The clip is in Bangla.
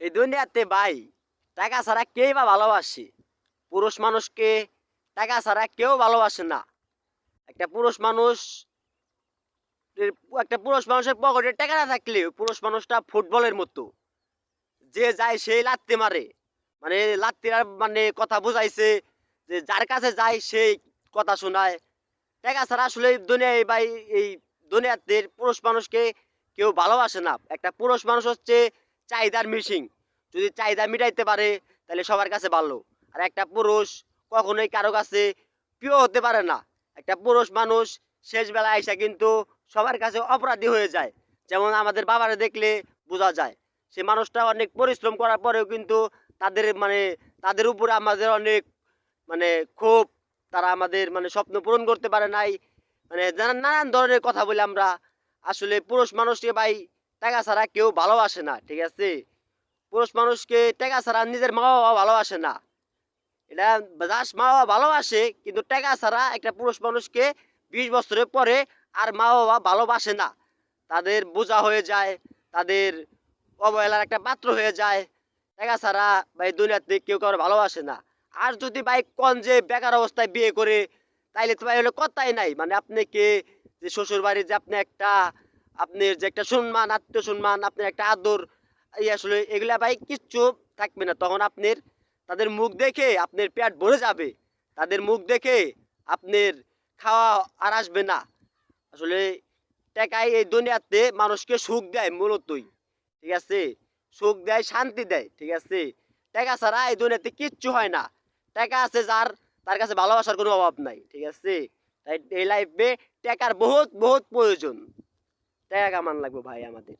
এই দুনিয়াতে ভাই টাকা ছাড়া কেই বা ভালোবাসে? পুরুষ মানুষকে টাকা ছাড়া কেউ ভালোবাসে না। একটা পুরুষ মানুষ একটা পুরুষ মানুষের পকেটে টাকা না থাকলে পুরুষ মানুষটা ফুটবলের মতো, যে যায় সেই লাত্তি মারে। মানে লাত্তির মানে কথা বুঝাইছে যে যার কাছে যায় সেই কথা শোনায়। টাকা ছাড়া আসলে এই দুনিয়ায় ভাই, এই দুনিয়াতে পুরুষ মানুষকে কেউ ভালোবাসে না। একটা পুরুষ মানুষ হচ্ছে চাহিদার মিশিং। যদি চাহিদা মিটাইতে পারে তাহলে সবার কাছে ভালো। আর একটা পুরুষ কখনোই কারো কাছে প্রিয় হতে পারে না। একটা পুরুষ মানুষ শেষ বেলায় আইসা কিন্তু সবার কাছে অপরাধী হয়ে যায়। যেমন আমাদের বাবারে দেখলে বোঝা যায়, সে মানুষটা অনেক পরিশ্রম করার পরেও কিন্তু তাদের মানে তাদের উপরে আমাদের অনেক মানে ক্ষোভ। তারা আমাদের মানে স্বপ্ন পূরণ করতে পারে নাই। মানে নানান ধরনের কথা বলে আমরা। আসলে পুরুষ মানুষকে ভাই টাকা ছাড়া কেউ ভালোবাসে না, ঠিক আছে? পুরুষ মানুষকে টাকা ছাড়া নিজের মা বাবা ভালোবাসে না। এটা জাস্ট মা বাবা ভালোবাসে, কিন্তু টাকা ছাড়া একটা পুরুষ মানুষকে 20 বছরের পরে আর মা বাবা ভালোবাসে না। তাদের বোঝা হয়ে যায়, তাদের অবহেলার একটা পাত্র হয়ে যায়। টাকা ছাড়া ভাই দুনিয়াতে কেউ কারো ভালোবাসে না। আর যদি ভাই কোন যে বেকার অবস্থায় বিয়ে করে, তাইলে তো ভাই হলো কথাই নাই। মানে আপনি কে, যে শ্বশুর বাড়ির যে আপনি একটা, আপনার যে একটা সম্মান, আত্মীয় সম্মান, আপনার একটা আদর, এই আসলে এগুলা ভাই কিচ্ছু থাকবে না। তখন আপনার তাদের মুখ দেখে আপনার পেট ভরে যাবে। তাদের মুখ দেখে আপনার খাওয়া আর আসবে না। আসলে টাকাই এই দুনিয়াতে মানুষকে সুখ দেয় মূলতই, ঠিক আছে? সুখ দেয়, শান্তি দেয়, ঠিক আছে? টাকা ছাড়া এই দুনিয়াতে কিচ্ছু হয় না। টাকা আছে যার, তার কাছে ভালোবাসার কোনো অভাব নাই, ঠিক আছে? তাই এই লাইফে টাকার বহুত বহুত প্রয়োজন। টাকা কামান লাগবে ভাই আমাদের।